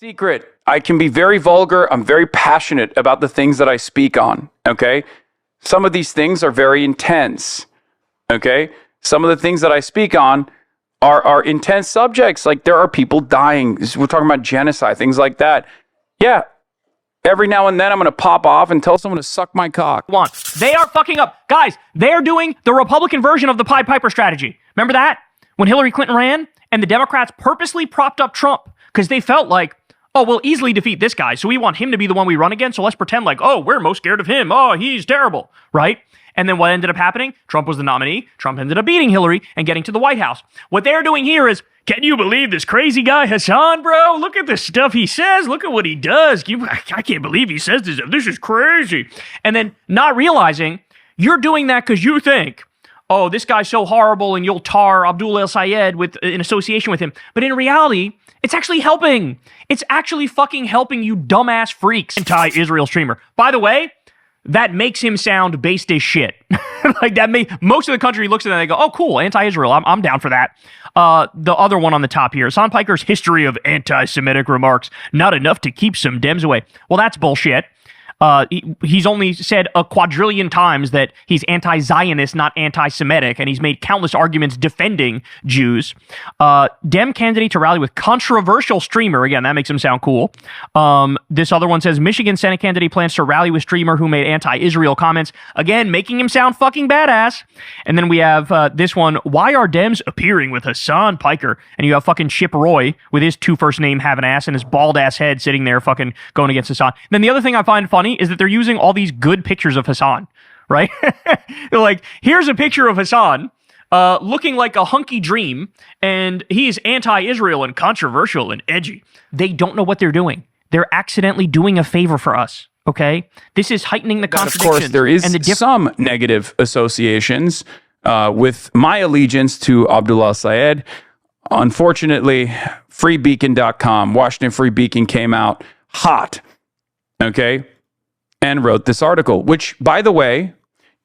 Secret. I can be very vulgar. I'm very passionate about the things that I speak on. Okay. Some of these things are very intense. Okay. Some of the things that I speak on are intense subjects. Like there are people dying. We're talking about genocide, things like that. Yeah. Every now and then I'm going to pop off and tell someone to suck my cock. They are fucking up. Guys, they're doing the Republican version of the Pied Piper strategy. Remember that? When Hillary Clinton ran and the Democrats purposely propped up Trump because they felt like, oh, we'll easily defeat this guy, so we want him to be the one we run against, so let's pretend like, oh, we're most scared of him. Oh, he's terrible, right? And then what ended up happening? Trump was the nominee. Trump ended up beating Hillary and getting to the White House. What they're doing here is, can you believe this crazy guy, Hasan, bro? Look at the stuff he says. Look at what he does. I can't believe he says this. This is crazy. And then not realizing you're doing that because you think, oh, this guy's so horrible and you'll tar Abdul El-Sayed in association with him. But in reality, it's actually helping. It's actually fucking helping you dumbass freaks. Anti-Israel streamer. By the way, that makes him sound based as shit. Like most of the country looks at that and they go, oh, cool, anti-Israel. I'm down for that. The other one on the top here, Hasan Piker's history of anti-Semitic remarks, not enough to keep some Dems away. Well, that's bullshit. He's only said a quadrillion times that he's anti-Zionist, not anti-Semitic, and he's made countless arguments defending Jews. Dem candidate to rally with controversial streamer. Again, that makes him sound cool. This other one says Michigan Senate candidate plans to rally with streamer who made anti-Israel comments. Again, making him sound fucking badass. And then we have this one, why are Dems appearing with Hasan Piker? And you have fucking Chip Roy with his two first name having ass and his bald ass head sitting there fucking going against Hasan. And then the other thing I find funny is that they're using all these good pictures of Hasan, right? They're like, here's a picture of Hasan looking like a hunky dream, and he's anti-Israel and controversial and edgy. They don't know what they're doing. They're accidentally doing a favor for us, okay? This is heightening the contradictions. Of course, there is some negative associations with my allegiance to Abdul El-Sayed. Unfortunately, freebeacon.com, Washington Free Beacon came out hot, okay? And wrote this article, which, by the way,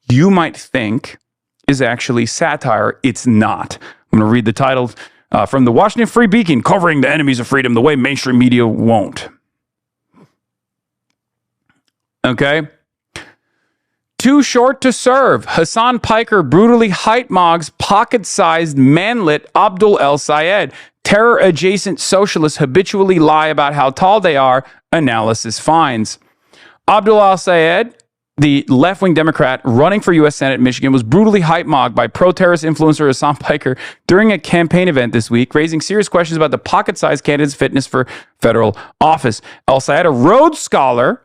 you might think is actually satire. It's not. I'm going to read the title from the Washington Free Beacon, covering the enemies of freedom the way mainstream media won't. Okay. Too short to serve. Hasan Piker brutally height mogs pocket-sized manlet Abdul El-Sayed. Terror-adjacent socialists habitually lie about how tall they are, analysis finds. Abdul El-Sayed, the left-wing Democrat running for U.S. Senate in Michigan, was brutally hype-mogged by pro-terrorist influencer Hasan Piker during a campaign event this week, raising serious questions about the pocket-sized candidate's fitness for federal office. El-Sayed, a Rhodes Scholar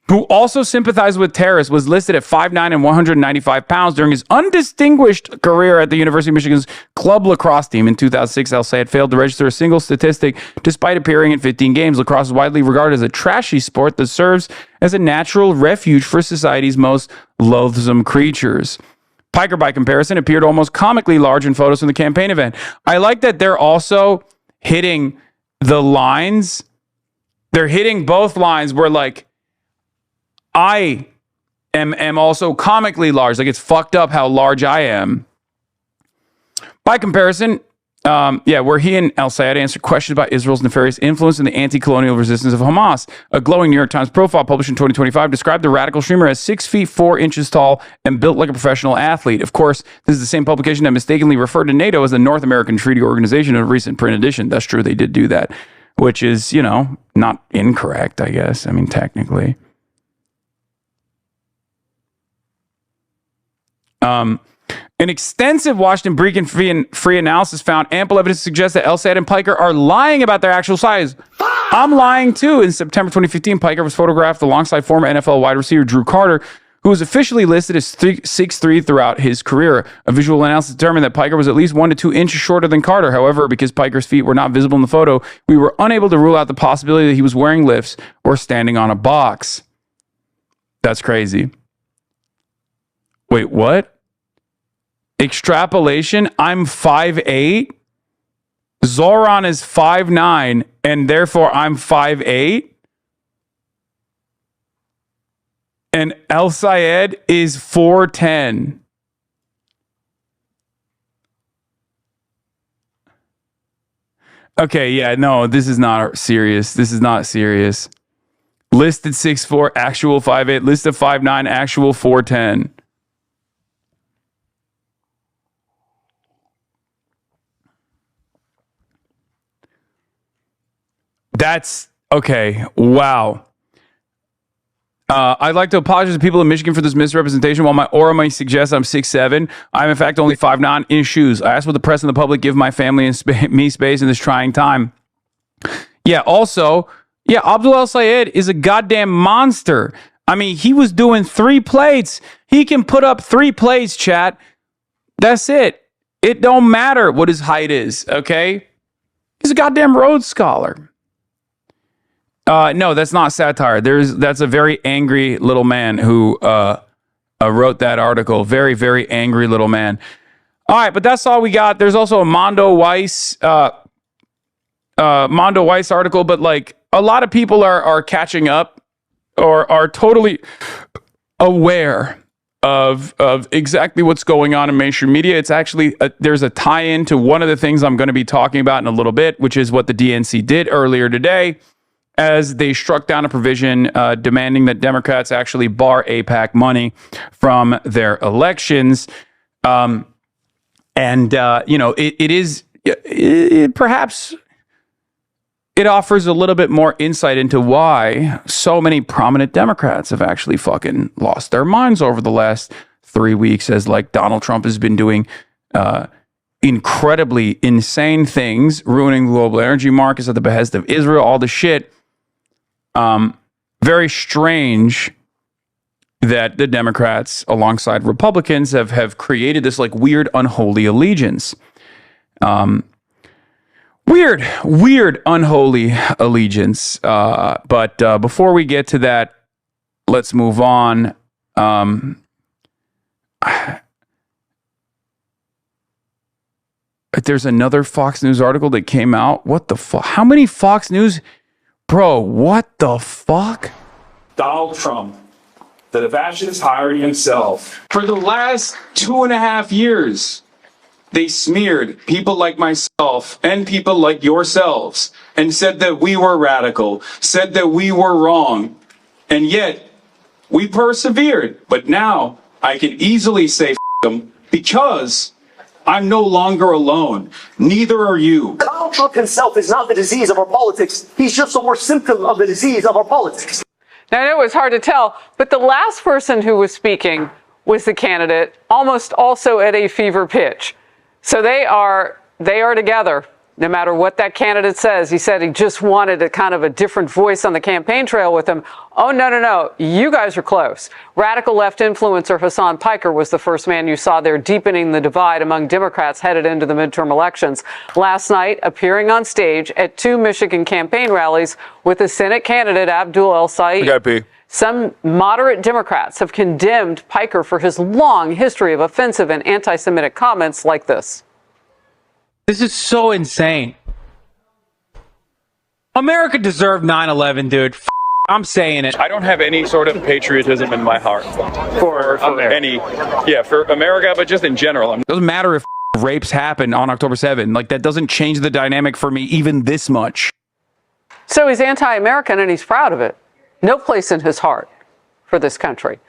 who also sympathized with terrorists, was listed at 5'9" and 195 pounds during his undistinguished career at the University of Michigan's club lacrosse team. In 2006, El-Sayed failed to register a single statistic despite appearing in 15 games. Lacrosse is widely regarded as a trashy sport that serves as a natural refuge for society's most loathsome creatures. Piker, by comparison, appeared almost comically large in photos from the campaign event. I like that they're also hitting the lines. They're hitting both lines where, like, I am also comically large. Like, it's fucked up how large I am. By comparison, where he and El-Sayed answered questions about Israel's nefarious influence in the anti-colonial resistance of Hamas. A glowing New York Times profile published in 2025 described the radical streamer as 6 feet 4 inches tall and built like a professional athlete. Of course, this is the same publication that mistakenly referred to NATO as the North American Treaty Organization in a recent print edition. That's true, they did do that, which is, not incorrect, I guess. I mean, technically. An extensive Washington Beacon free analysis found ample evidence to suggest that El-Sayed and Piker are lying about their actual size. I'm lying too. In September 2015, Piker was photographed alongside former NFL wide receiver Drew Carter, who was officially listed as 6'3" throughout his career. A visual analysis determined that Piker was at least 1 to 2 inches shorter than Carter. However, because Piker's feet were not visible in the photo, we were unable to rule out the possibility that he was wearing lifts or standing on a box. That's crazy. Wait, what? Extrapolation, I'm 5'8". Zoran is 5'9", and therefore I'm 5'8". And El-Sayed is 4'10". Okay, yeah, no, this is not serious. This is not serious. Listed 6'4", actual 5'8", listed 5'9", actual 4'10". That's okay. Wow. I'd like to apologize to people in Michigan for this misrepresentation. While my aura might suggest I'm 6'7", I'm in fact only 5'9" in shoes. I ask what the press and the public give my family and me space in this trying time. Yeah, also, yeah, Abdul El Sayed is a goddamn monster. I mean, he was doing 3 plates. He can put up 3 plates, chat. That's it. It don't matter what his height is, okay? He's a goddamn Rhodes Scholar. No, that's not satire. That's a very angry little man who wrote that article. Very, very angry little man. All right, but that's all we got. There's also a Mondo Weiss article, but like a lot of people are catching up or are totally aware of exactly what's going on in mainstream media. It's actually there's a tie-in to one of the things I'm going to be talking about in a little bit, which is what the DNC did earlier today, as they struck down a provision demanding that Democrats actually bar AIPAC money from their elections. You know, perhaps it offers a little bit more insight into why so many prominent Democrats have actually fucking lost their minds over the last 3 weeks, as like Donald Trump has been doing incredibly insane things, ruining the global energy markets at the behest of Israel, all the shit. Very strange that the Democrats, alongside Republicans, have created this like weird, unholy allegiance. Weird, unholy allegiance. But before we get to that, let's move on. There's another Fox News article that came out. What the fuck? How many Fox News? Bro, what the fuck? Donald Trump, the fascist hired himself. For the last 2.5 years, they smeared people like myself and people like yourselves and said that we were radical, said that we were wrong. And yet, we persevered. But now, I can easily say f*** them because I'm no longer alone. Neither are you. Donald Trump himself is not the disease of our politics. He's just a worse symptom of the disease of our politics. Now, I know it was hard to tell, but the last person who was speaking was the candidate, almost also at a fever pitch. So they are together, no matter what that candidate says. He said he just wanted a kind of a different voice on the campaign trail with him. Oh, no. You guys are close. Radical left influencer Hasan Piker was the first man you saw there deepening the divide among Democrats headed into the midterm elections. Last night, appearing on stage at 2 Michigan campaign rallies with the Senate candidate Abdul El Sayed. Some moderate Democrats have condemned Piker for his long history of offensive and anti-Semitic comments like this. This is so insane. America deserved 9/11, dude. I'm saying it. I don't have any sort of patriotism in my heart for America, but just in general. It doesn't matter if rapes happen on October 7th. Like, that doesn't change the dynamic for me even this much. So he's anti-American and he's proud of it. No place in his heart for this country.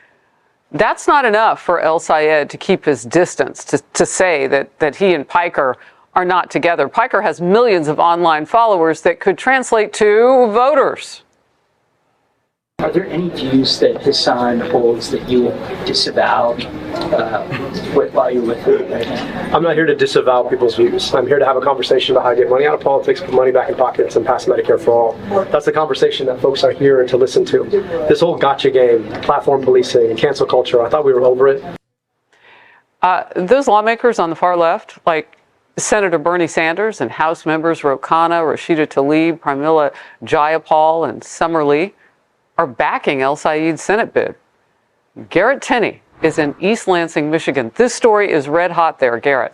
That's not enough for El Sayed to keep his distance, to say that he and Piker are not together. Piker has millions of online followers that could translate to voters. Are there any views that Hasan holds that you disavow while you're with him right now? I'm not here to disavow people's views. I'm here to have a conversation about how to get money out of politics, put money back in pockets, and pass Medicare for all. That's the conversation that folks are here to listen to. This whole gotcha game, platform policing, cancel culture, I thought we were over it. Those lawmakers on the far left, like Senator Bernie Sanders and House members Ro Khanna, Rashida Tlaib, Pramila Jayapal, and Summer Lee, are backing El Sayed's Senate bid. Garrett Tenney is in East Lansing, Michigan. This story is red hot there, Garrett.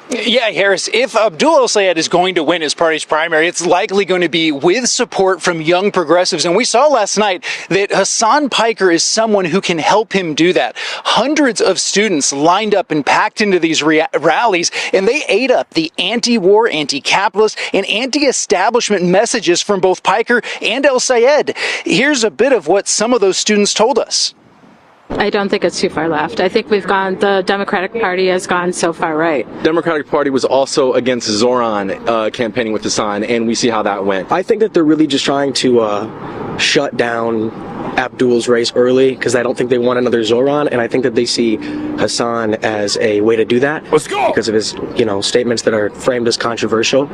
Yeah, Harris, if Abdul El-Sayed is going to win his party's primary, it's likely going to be with support from young progressives. And we saw last night that Hasan Piker is someone who can help him do that. Hundreds of students lined up and packed into these rallies, and they ate up the anti-war, anti-capitalist, and anti-establishment messages from both Piker and El-Sayed. Here's a bit of what some of those students told us. I don't think it's too far left. I think the Democratic Party has gone so far right. Democratic Party was also against Zoran campaigning with Hasan, and we see how that went. I think that they're really just trying to shut down Abdul's race early because I don't think they want another Zoran, and I think that they see Hasan as a way to do that. Let's go! Because of his, statements that are framed as controversial.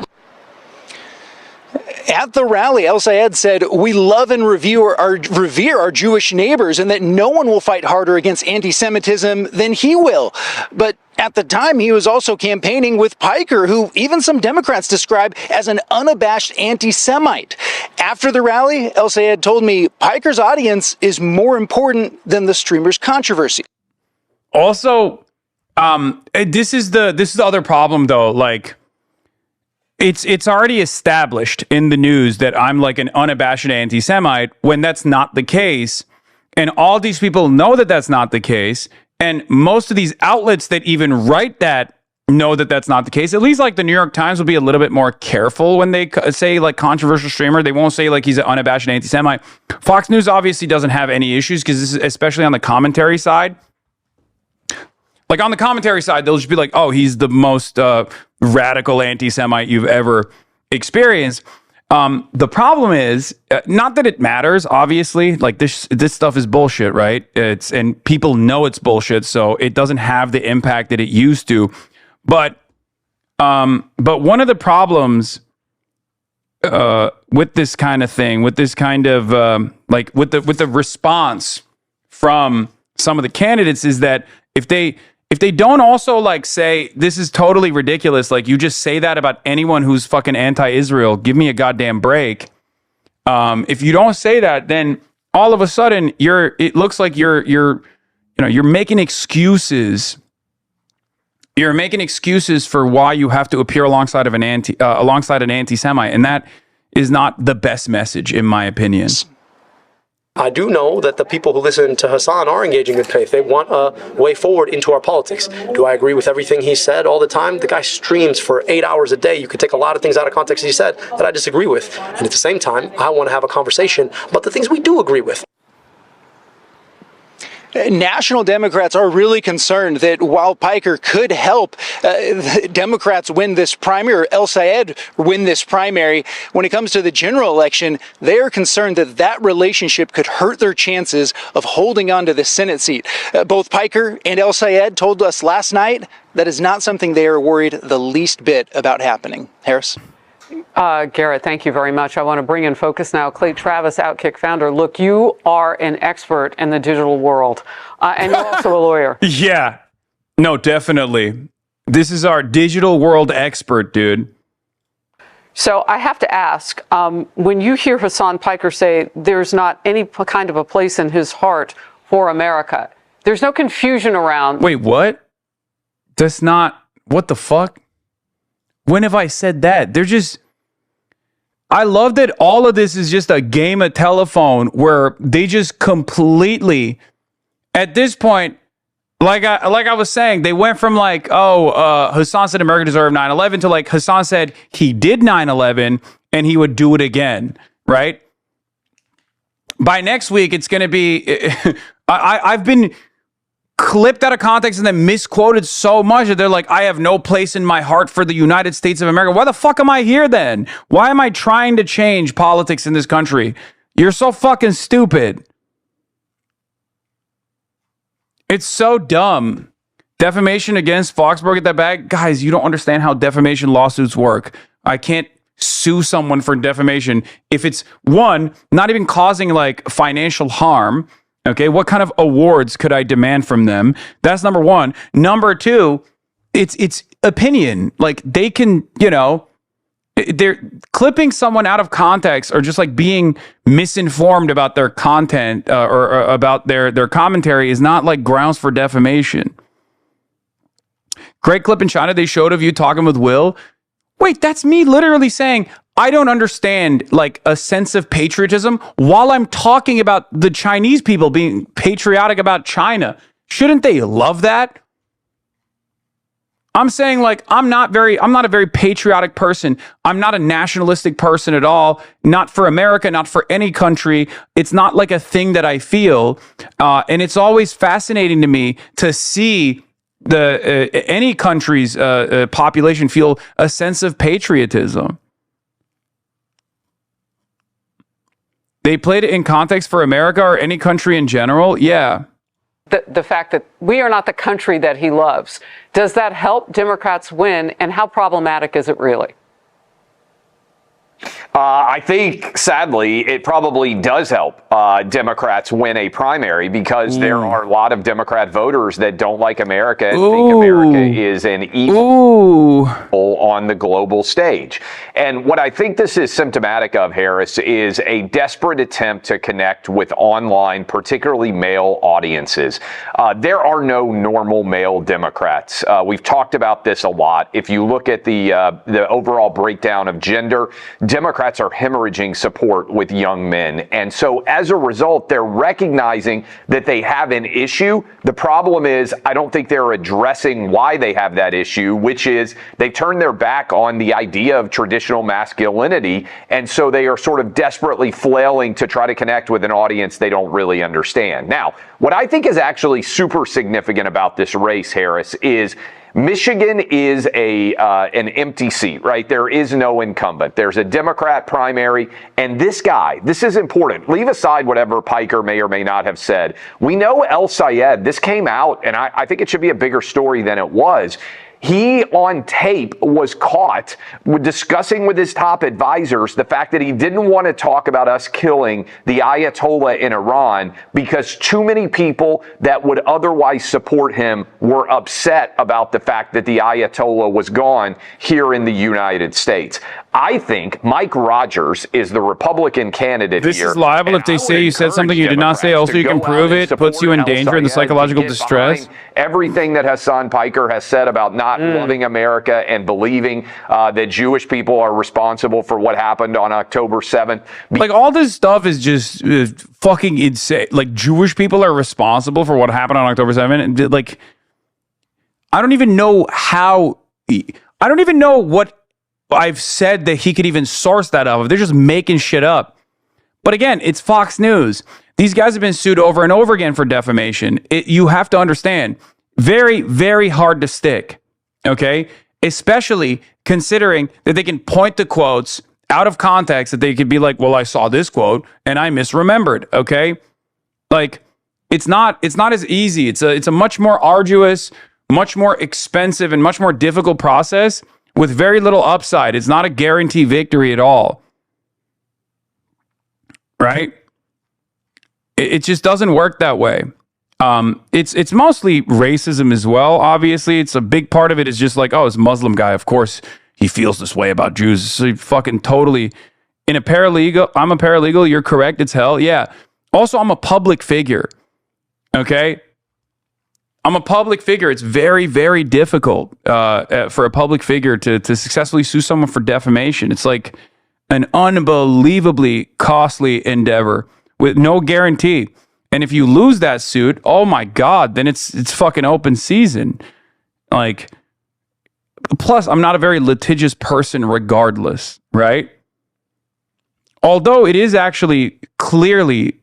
At the rally, El-Sayed said, "We love and revere our Jewish neighbors, and that no one will fight harder against anti-Semitism than he will." But at the time, he was also campaigning with Piker, who even some Democrats describe as an unabashed anti-Semite. After the rally, El-Sayed told me Piker's audience is more important than the streamer's controversy. Also, this is the other problem, though. Like, it's already established in the news that I'm like an unabashed anti-Semite when that's not the case. And all these people know that that's not the case. And most of these outlets that even write that know that that's not the case. At least like the New York Times will be a little bit more careful when they say like controversial streamer. They won't say like he's an unabashed anti-Semite. Fox News obviously doesn't have any issues because this is especially on the commentary side. Like on the commentary side, they'll just be like, oh, he's the most radical anti-Semite you've ever experienced. The problem is not that it matters, obviously, like this stuff is bullshit, right? And people know it's bullshit, so it doesn't have the impact that it used to. But one of the problems with this kind of thing, with this kind of with the response from some of the candidates is that if they don't also like say this is totally ridiculous, like you just say that about anyone who's fucking anti-Israel, give me a goddamn break. If you don't say that, then all of a sudden it looks like you're making excuses. You're making excuses for why you have to appear alongside an anti-Semite, and that is not the best message, in my opinion. I do know that the people who listen to Hasan are engaging in faith. They want a way forward into our politics. Do I agree with everything he said all the time? The guy streams for 8 hours a day. You could take a lot of things out of context he said that I disagree with. And at the same time, I want to have a conversation about the things we do agree with. National Democrats are really concerned that while Piker could help Democrats win this primary, or El-Sayed win this primary, when it comes to the general election, they are concerned that that relationship could hurt their chances of holding on to the Senate seat. Both Piker and El-Sayed told us last night that is not something they are worried the least bit about happening. Harris? Garrett, thank you very much. I want to bring in focus now. Clay Travis, Outkick founder. Look, you are an expert in the digital world, and you're also a lawyer. Yeah, no, definitely. This is our digital world expert, dude. So I have to ask, when you hear Hasan Piker say there's not any kind of a place in his heart for America, there's no confusion around. Wait, what? That's not, what the fuck? When have I said that? I love that all of this is just a game of telephone where they just completely, at this point, like I was saying, they went from like, Hasan said America deserved 9/11 to like Hasan said he did 9/11 and he would do it again, right? By next week, it's going to be, I've been clipped out of context and then misquoted so much that they're like, I have no place in my heart for the United States of America. Why the fuck am I here then? Why am I trying to change politics in this country? You're so fucking stupid. It's so dumb. Defamation against Foxborough, get that back? Guys, you don't understand how defamation lawsuits work. I can't sue someone for defamation if it's, one, not even causing like financial harm. Okay, what kind of awards could I demand from them? That's number one. Number two, it's opinion. Like they can, they're clipping someone out of context or just like being misinformed about their content or about their commentary is not like grounds for defamation. Great clip in China they showed of you talking with Will. Wait, that's me literally saying, I don't understand like a sense of patriotism while I'm talking about the Chinese people being patriotic about China. Shouldn't they love that? I'm saying like I'm not a very patriotic person. I'm not a nationalistic person at all. Not for America, not for any country. It's not like a thing that I feel. And it's always fascinating to me to see any country's population feel a sense of patriotism. They played it in context for America or any country in general. Yeah. The fact that we are not the country that he loves, does that help Democrats win, and how problematic is it really? I think, sadly, it probably does help Democrats win a primary because there are a lot of Democrat voters that don't like America and think America is an evil on the global stage. And what I think this is symptomatic of, Harris, is a desperate attempt to connect with online, particularly male audiences. There are no normal male Democrats. We've talked about this a lot. If you look at the overall breakdown of gender, Democrats are hemorrhaging support with young men. And so as a result, they're recognizing that they have an issue. The problem is, I don't think they're addressing why they have that issue, which is they turn their back on the idea of traditional masculinity. And so they are sort of desperately flailing to try to connect with an audience they don't really understand. Now, what I think is actually super significant about this race, Harris, is Michigan is an empty seat, right? There is no incumbent. There's a Democrat primary, and this guy, this is important. Leave aside whatever Piker may or may not have said. We know El Sayed, this came out, and I think it should be a bigger story than it was. He, on tape, was caught discussing with his top advisors the fact that he didn't want to talk about us killing the Ayatollah in Iran because too many people that would otherwise support him were upset about the fact that the Ayatollah was gone here in the United States. I think Mike Rogers is the Republican candidate here. This is liable if they say you said something you did not say. Also, you can prove it, puts you in danger and the psychological distress. Everything that Hasan Piker has said about not loving America and believing that Jewish people are responsible for what happened on October 7th. Like, all this stuff is just fucking insane. Like, Jewish people are responsible for what happened on October 7th. Like, I don't even know what I've said that he could even source that off of. They're just making shit up. But again, it's Fox News. These guys have been sued over and over again for defamation. You have to understand, very, very hard to stick, okay? Especially considering that they can point to quotes out of context that they could be like, well, I saw this quote and I misremembered, okay? Like, it's not as easy. It's a much more arduous, much more expensive, and much more difficult process with very little upside. It's not a guarantee victory at all. Right? It just doesn't work that way. It's mostly racism as well, obviously. It's a big part of it is just like, oh, it's a Muslim guy. Of course, he feels this way about Jews. So fucking totally. I'm a paralegal. You're correct. It's hell. Yeah. Also, I'm a public figure. Okay? I'm a public figure. It's very, very difficult for a public figure to successfully sue someone for defamation. It's like an unbelievably costly endeavor with no guarantee. And if you lose that suit, oh my God, then it's fucking open season. Like, plus, I'm not a very litigious person regardless, right? Although it is actually clearly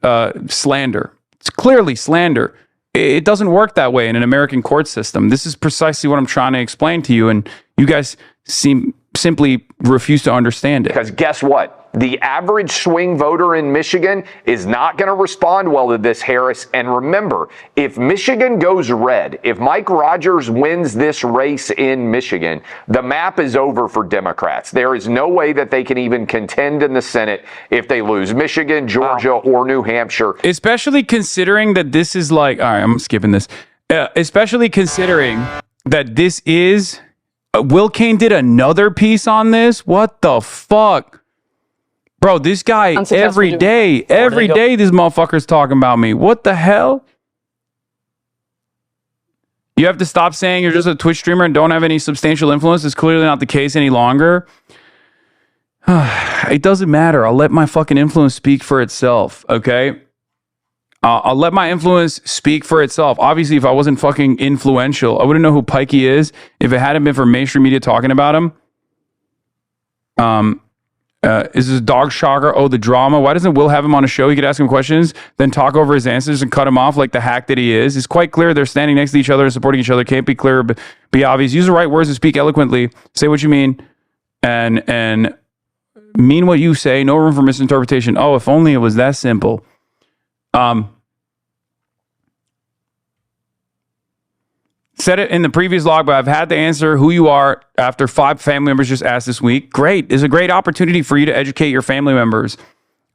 slander. It's clearly slander. It doesn't work that way in an American court system. This is precisely what I'm trying to explain to you, and you guys simply refuse to understand it. Because guess what? The average swing voter in Michigan is not going to respond well to this, Harris. And remember, if Michigan goes red, if Mike Rogers wins this race in Michigan, the map is over for Democrats. There is no way that they can even contend in the Senate if they lose Michigan, Georgia, or New Hampshire. Especially considering that this is like, all right, I'm skipping this. Especially considering that this is, Will Cain did another piece on this. What the fuck? Bro, this guy, every day this motherfucker's talking about me. What the hell? You have to stop saying you're just a Twitch streamer and don't have any substantial influence. It's clearly not the case any longer. It doesn't matter. I'll let my fucking influence speak for itself, okay? I'll let my influence speak for itself. Obviously, if I wasn't fucking influential, I wouldn't know who Pikey is if it hadn't been for mainstream media talking about him. Is this dog shocker? Oh, the drama. Why doesn't Will have him on a show? He could ask him questions, then talk over his answers and cut him off like the hack that he is. It's quite clear they're standing next to each other and supporting each other. Can't be clear, but be obvious. Use the right words to speak eloquently. Say what you mean and mean what you say. No room for misinterpretation. Oh, if only it was that simple. Said it in the previous log, but I've had to answer who you are after 5 family members just asked this week. Great. It's a great opportunity for you to educate your family members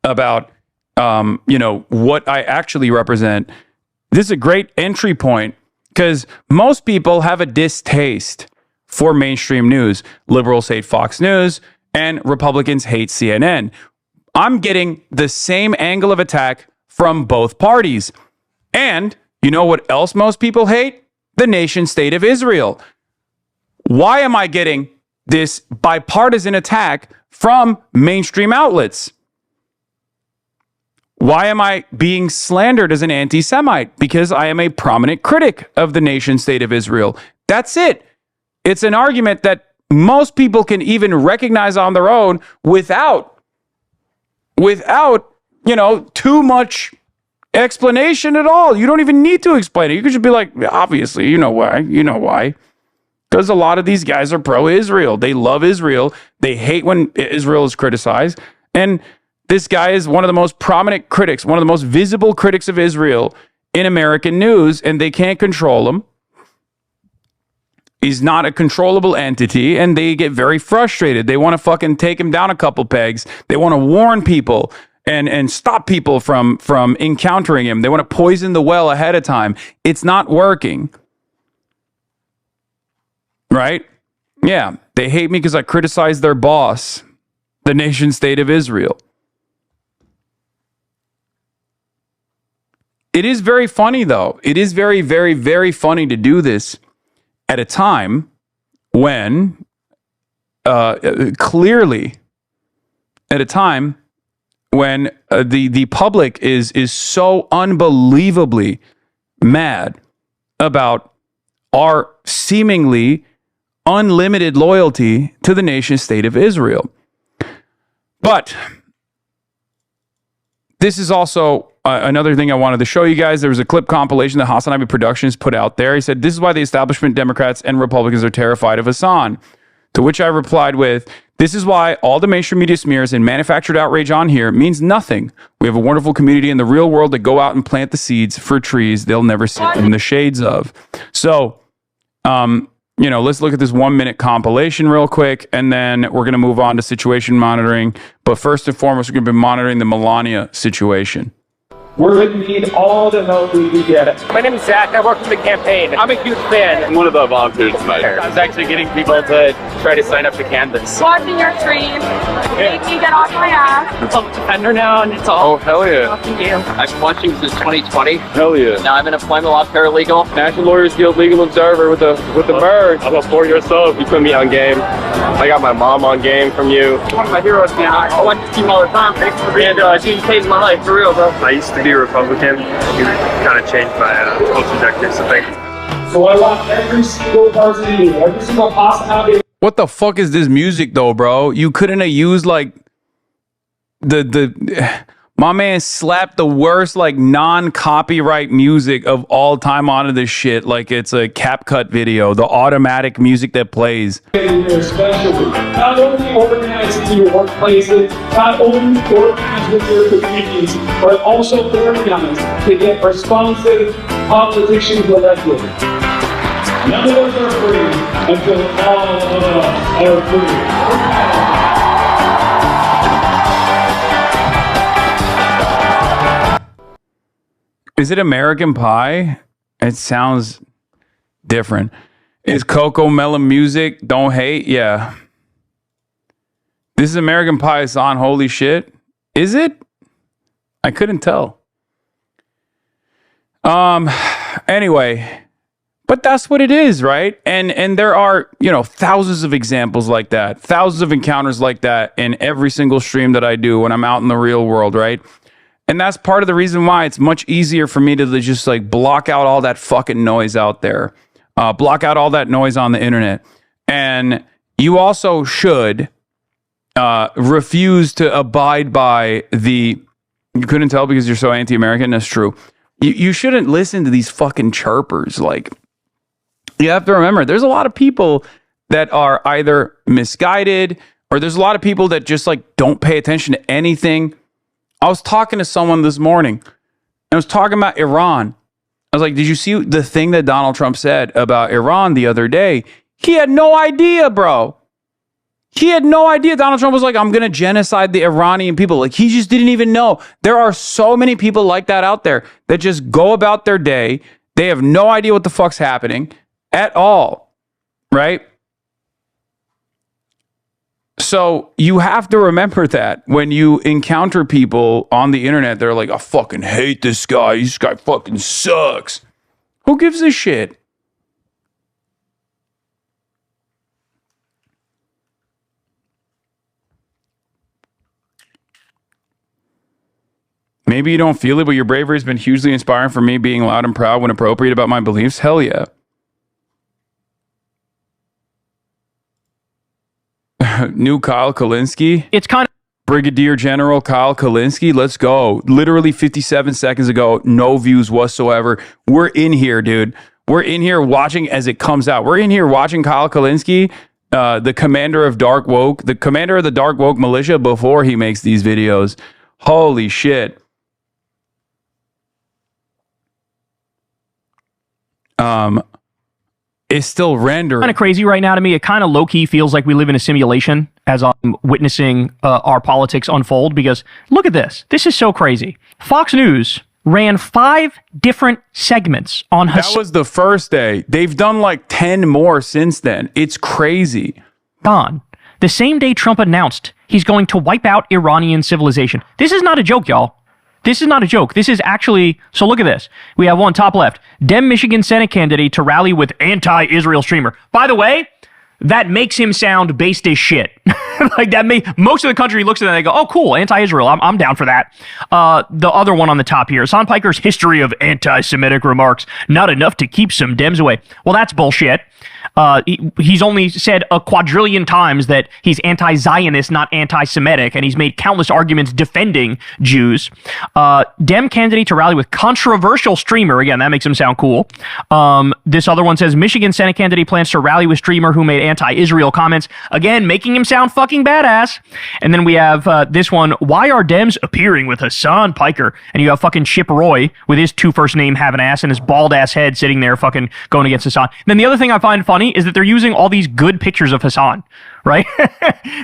about, what I actually represent. This is a great entry point because most people have a distaste for mainstream news. Liberals hate Fox News and Republicans hate CNN. I'm getting the same angle of attack from both parties. And you know what else most people hate? The nation state of Israel. Why am I getting this bipartisan attack from mainstream outlets? Why am I being slandered as an anti-Semite? Because I am a prominent critic of the nation state of Israel. That's it. It's an argument that most people can even recognize on their own without too much explanation at all. You don't even need to explain it. You could just be like, obviously, you know why. Because a lot of these guys are pro-Israel. They love Israel. They hate when Israel is criticized. And this guy is one of the most prominent critics, one of the most visible critics of Israel in American news, and they can't control him. He's not a controllable entity, and they get very frustrated. They want to fucking take him down a couple pegs. They want to warn people and stop people from encountering him. They want to poison the well ahead of time. It's not working. Right? Yeah. They hate me because I criticize their boss, the nation state of Israel. It is very funny, though. It is very, very, very funny to do this at a time when clearly at a time when the public is so unbelievably mad about our seemingly unlimited loyalty to the nation state of Israel. But this is also another thing I wanted to show you guys. There was a clip compilation that HasanAbi Productions put out there. He said, this is why the establishment Democrats and Republicans are terrified of Hasan. To which I replied with, this is why all the mainstream media smears and manufactured outrage on here means nothing. We have a wonderful community in the real world that go out and plant the seeds for trees they'll never sit in the shades of. So, let's look at this 1-minute compilation real quick, and then we're going to move on to situation monitoring. But first and foremost, we're going to be monitoring the Melania situation. We're going to need all the help we can get. My name is Zach. I work for the campaign. I'm a huge fan. I'm one of the volunteers tonight. I was actually getting people to try to sign up to canvas. Watching your stream. Make me get off my ass. I'm a defender now, and it's all. Oh, hell yeah. I've been watching since 2020. Hell yeah. Now I'm an employment law paralegal. National Lawyers Guild Legal Observer with the merge. I'm a 4-year sub. You put me on game. I got my mom on game from you. One of my heroes, man. I watch this team all the time. Thanks for being she changed my life, for real, bro. I used to be a Republican. You kind of changed my whole trajectory, so thank you. So I want every single person here, every single HasanAbi. What the fuck is this music though, bro? You couldn't have used like my man slapped the worst like non-copyright music of all time onto this shit like it's a CapCut video, the automatic music that plays. Especially, not only organize in your workplaces, not only organize with your communities, but also organize to get responsive politicians elected. None of us are free until all of us are free. Is it American Pie? It sounds different. Is Coco Melon music? Don't hate? Yeah. This is American Pie song. Holy shit. Is it? I couldn't tell. Anyway, But that's what it is, right? And there are, thousands of examples like that, thousands of encounters like that in every single stream that I do when I'm out in the real world, right? And that's part of the reason why it's much easier for me to just like block out all that fucking noise out there, block out all that noise on the internet. And you also should refuse to abide by you couldn't tell because you're so anti-American. That's true. You shouldn't listen to these fucking chirpers. Like, you have to remember, there's a lot of people that are either misguided or there's a lot of people that just like don't pay attention to anything. I was talking to someone this morning and I was talking about Iran. I was like, did you see the thing that Donald Trump said about Iran the other day? He had no idea, bro. He had no idea. Donald Trump was like, I'm going to genocide the Iranian people. Like, he just didn't even know. There are so many people like that out there that just go about their day. They have no idea what the fuck's happening at all, right? So you have to remember that when you encounter people on the internet, they're like, I fucking hate this guy. This guy fucking sucks. Who gives a shit? Maybe you don't feel it, but your bravery has been hugely inspiring for me, being loud and proud when appropriate about my beliefs. Hell yeah. New Kyle Kalinske. It's kind of Brigadier General Kyle Kalinske. Let's go. Literally 57 seconds ago, no views whatsoever. We're in here, dude. We're in here watching as it comes out. We're in here watching Kyle Kalinske, the commander of Dark Woke, the commander of the Dark Woke militia before he makes these videos. Holy shit. Is still rendering. Kind of crazy right now to me. It kind of low-key feels like we live in a simulation as I'm witnessing our politics unfold, because look at this. This is so crazy. Fox News ran 5 different segments on That was the first day. They've done like 10 more since then. It's crazy. The same day Trump announced he's going to wipe out Iranian civilization. This is not a joke, y'all. This is not a joke. This is actually, so look at this. We have one top left. Dem Michigan Senate candidate to rally with anti-Israel streamer. By the way, that makes him sound based as shit. Like that most of the country looks at that and they go, oh, cool, anti-Israel. I'm down for that. The other one on the top here, Hasan Piker's history of anti-Semitic remarks. Not enough to keep some Dems away. Well, that's bullshit. He's only said a quadrillion times that he's anti-Zionist, not anti-Semitic, and he's made countless arguments defending Jews. Dem candidate to rally with controversial streamer. Again, that makes him sound cool. This other one says Michigan Senate candidate plans to rally with streamer who made anti-Israel comments. Again, making him sound fucking badass. And then we have this one. Why are Dems appearing with Hasan Piker? And you have fucking Chip Roy with his 2 first name having ass and his bald ass head sitting there fucking going against Hasan. And then the other thing I find funny is that they're using all these good pictures of Hasan, right?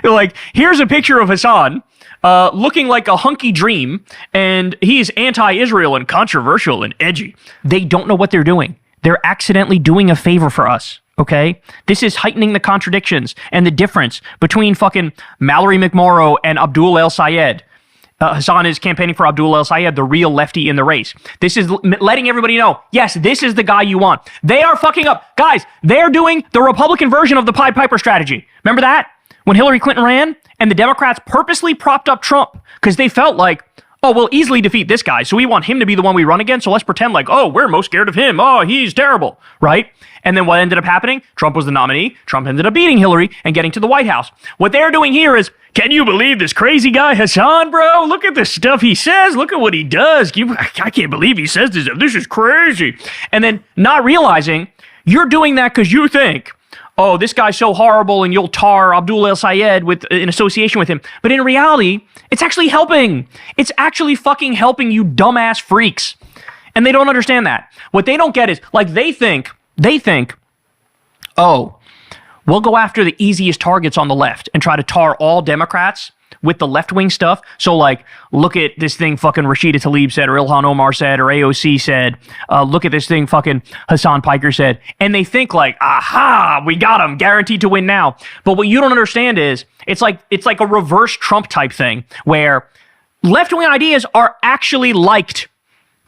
They're like, here's a picture of Hasan looking like a hunky dream, and he's anti-Israel and controversial and edgy. They don't know what they're doing. They're accidentally doing a favor for us, okay? This is heightening the contradictions and the difference between fucking Mallory McMorrow and Abdul El Sayed. Hasan is campaigning for Abdul El Sayed, the real lefty in the race. This is letting everybody know, yes, this is the guy you want. They are fucking up. Guys, they're doing the Republican version of the Pied Piper strategy. Remember that? When Hillary Clinton ran and the Democrats purposely propped up Trump because they felt like, oh, we'll easily defeat this guy, so we want him to be the one we run against, so let's pretend like, oh, we're most scared of him. Oh, he's terrible, right? And then what ended up happening? Trump was the nominee. Trump ended up beating Hillary and getting to the White House. What they're doing here is, can you believe this crazy guy Hasan, bro? Look at the stuff he says. Look at what he does. I can't believe he says this. This is crazy. And then not realizing you're doing that because you think, oh, this guy's so horrible and you'll tar Abdul El Sayed in association with him. But in reality, it's actually helping. It's actually fucking helping you dumbass freaks. And they don't understand that. What they don't get is, like, they think, oh, we'll go after the easiest targets on the left and try to tar all Democrats with the left-wing stuff. So, like, look at this thing fucking Rashida Tlaib said, or Ilhan Omar said, or AOC said. Look at this thing fucking Hasan Piker said. And they think like, aha, we got him, guaranteed to win now. But what you don't understand is, it's like a reverse Trump type thing where left-wing ideas are actually liked.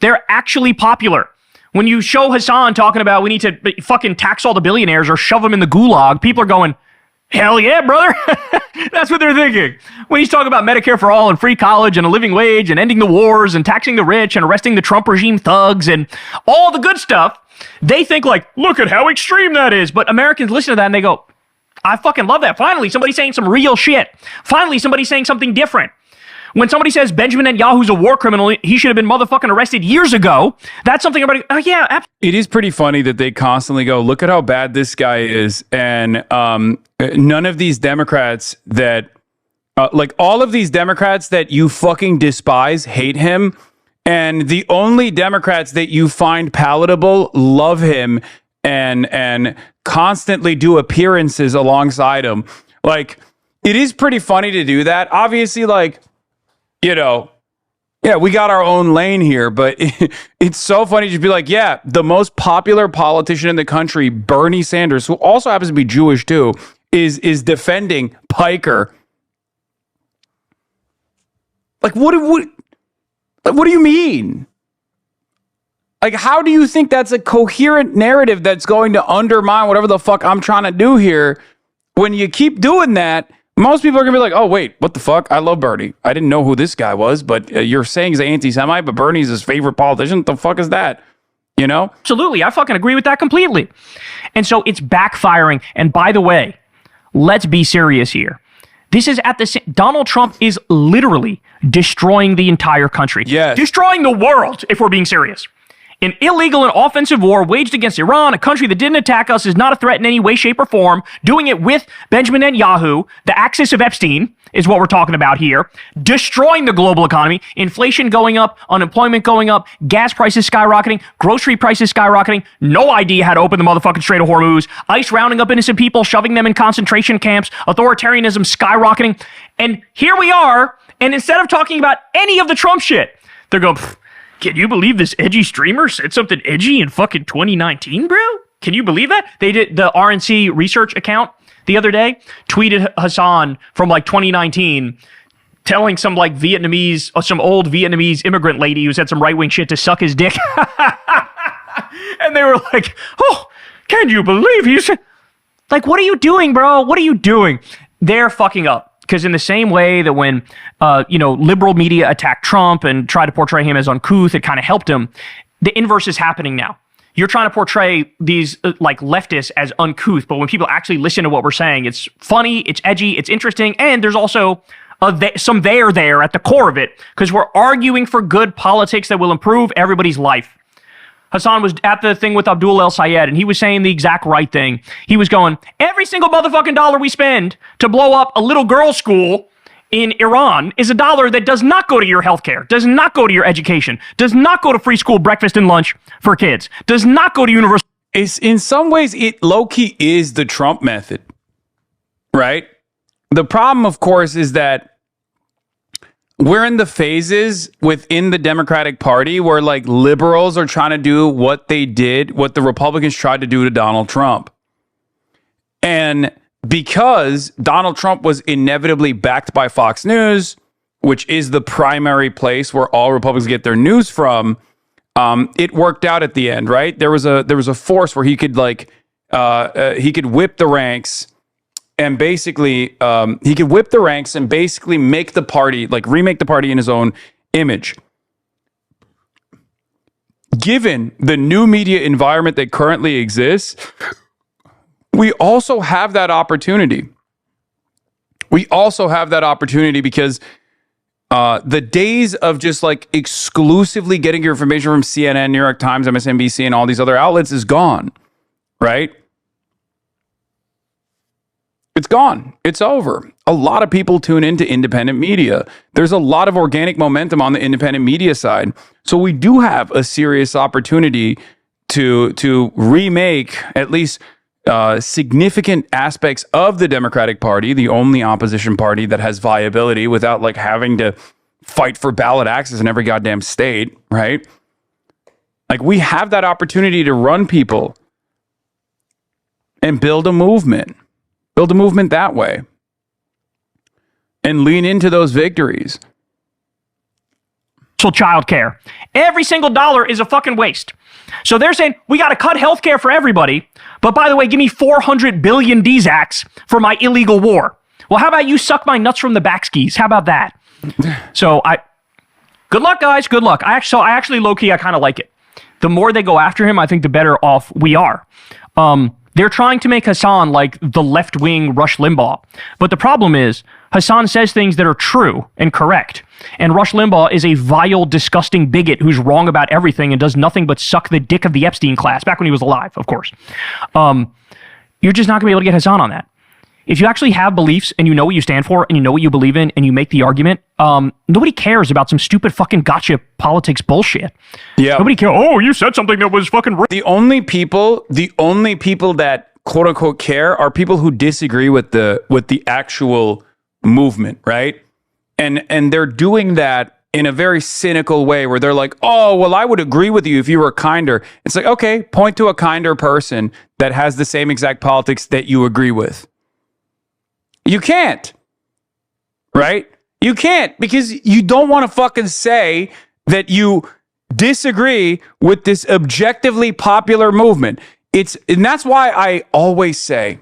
They're actually popular. When you show Hasan talking about we need to fucking tax all the billionaires or shove them in the gulag, people are going, hell yeah, brother. That's what they're thinking. When he's talking about Medicare for all and free college and a living wage and ending the wars and taxing the rich and arresting the Trump regime thugs and all the good stuff, they think like, look at how extreme that is. But Americans listen to that and they go, I fucking love that. Finally, somebody's saying some real shit. Finally, somebody's saying something different. When somebody says Benjamin Netanyahu's a war criminal, he should have been motherfucking arrested years ago. That's something everybody, oh yeah, absolutely. It is pretty funny that they constantly go, look at how bad this guy is. And none of these Democrats that, like all of these Democrats that you fucking despise hate him. And the only Democrats that you find palatable love him and constantly do appearances alongside him. Like, it is pretty funny to do that. Obviously, like, you know, yeah, we got our own lane here, but it's so funny to be like, yeah, the most popular politician in the country, Bernie Sanders, who also happens to be Jewish too, is defending Piker. Like, what do you mean? Like, how do you think that's a coherent narrative that's going to undermine whatever the fuck I'm trying to do here? When you keep doing that, most people are going to be like, oh, wait, what the fuck? I love Bernie. I didn't know who this guy was, but you're saying he's an anti-Semite, but Bernie's his favorite politician. What the fuck is that? You know? Absolutely. I fucking agree with that completely. And so it's backfiring. And by the way, let's be serious here. This is at the same, Donald Trump is literally destroying the entire country. Yes. Destroying the world, if we're being serious. An illegal and offensive war waged against Iran, a country that didn't attack us, is not a threat in any way, shape, or form. Doing it with Benjamin Netanyahu, the axis of Epstein, is what we're talking about here. Destroying the global economy, inflation going up, unemployment going up, gas prices skyrocketing, grocery prices skyrocketing, no idea how to open the motherfucking Strait of Hormuz, ICE rounding up innocent people, shoving them in concentration camps, authoritarianism skyrocketing. And here we are, and instead of talking about any of the Trump shit, they're going, can you believe this edgy streamer said something edgy in fucking 2019, bro? Can you believe that? They did, the RNC research account the other day tweeted Hasan from like 2019 telling some like Vietnamese, some old Vietnamese immigrant lady who said some right-wing shit to suck his dick. And they were like, oh, can you believe he's like, what are you doing, bro? What are you doing? They're fucking up. Because in the same way that when, liberal media attacked Trump and tried to portray him as uncouth, it kind of helped him. The inverse is happening now. You're trying to portray these leftists as uncouth, but when people actually listen to what we're saying, it's funny, it's edgy, it's interesting, and there's also some there at the core of it, because we're arguing for good politics that will improve everybody's life. Hasan was at the thing with Abdul El Sayed, and he was saying the exact right thing. He was going, every single motherfucking dollar we spend to blow up a little girls' school in Iran is a dollar that does not go to your healthcare, does not go to your education, does not go to free school breakfast and lunch for kids, does not go to university. It's, in some ways, it low-key is the Trump method, right? The problem, of course, is that we're in the phases within the Democratic Party where like liberals are trying to do what they did, what the Republicans tried to do to Donald Trump. And because Donald Trump was inevitably backed by Fox News, which is the primary place where all Republicans get their news from, it worked out at the end, right? There was a force where he could whip the ranks. And basically, he could whip the ranks and basically make the party, like remake the party in his own image. Given the new media environment that currently exists, we also have that opportunity. Because the days of just like exclusively getting your information from CNN, New York Times, MSNBC, and all these other outlets is gone, right? It's gone. It's over. A lot of people tune into independent media. There's a lot of organic momentum on the independent media side. So we do have a serious opportunity to remake at least significant aspects of the Democratic Party, the only opposition party that has viability without like having to fight for ballot access in every goddamn state, right? Like we have that opportunity to run people and build a movement. Build a movement that way and lean into those victories. child care. Every single dollar is a fucking waste. So they're saying, we got to cut healthcare for everybody, but by the way, give me 400 billion DZACs for my illegal war. Well, how about you suck my nuts from the back skis? How about that? So good luck, guys. Good luck. I actually low-key, I kind of like it. The more they go after him, I think the better off we are. They're trying to make Hasan like the left-wing Rush Limbaugh. But the problem is, Hasan says things that are true and correct. And Rush Limbaugh is a vile, disgusting bigot who's wrong about everything and does nothing but suck the dick of the Epstein class, back when he was alive, of course. You're just not going to be able to get Hasan on that. If you actually have beliefs and you know what you stand for and you know what you believe in and you make the argument, nobody cares about some stupid fucking gotcha politics bullshit. Yeah. Nobody cares. Oh, you said something that was fucking real. The only people that quote unquote care are people who disagree with the actual movement, right? And they're doing that in a very cynical way where they're like, oh, well, I would agree with you if you were kinder. It's like, okay, point to a kinder person that has the same exact politics that you agree with. You can't, right? You can't, because you don't want to fucking say that you disagree with this objectively popular movement. And that's why I always say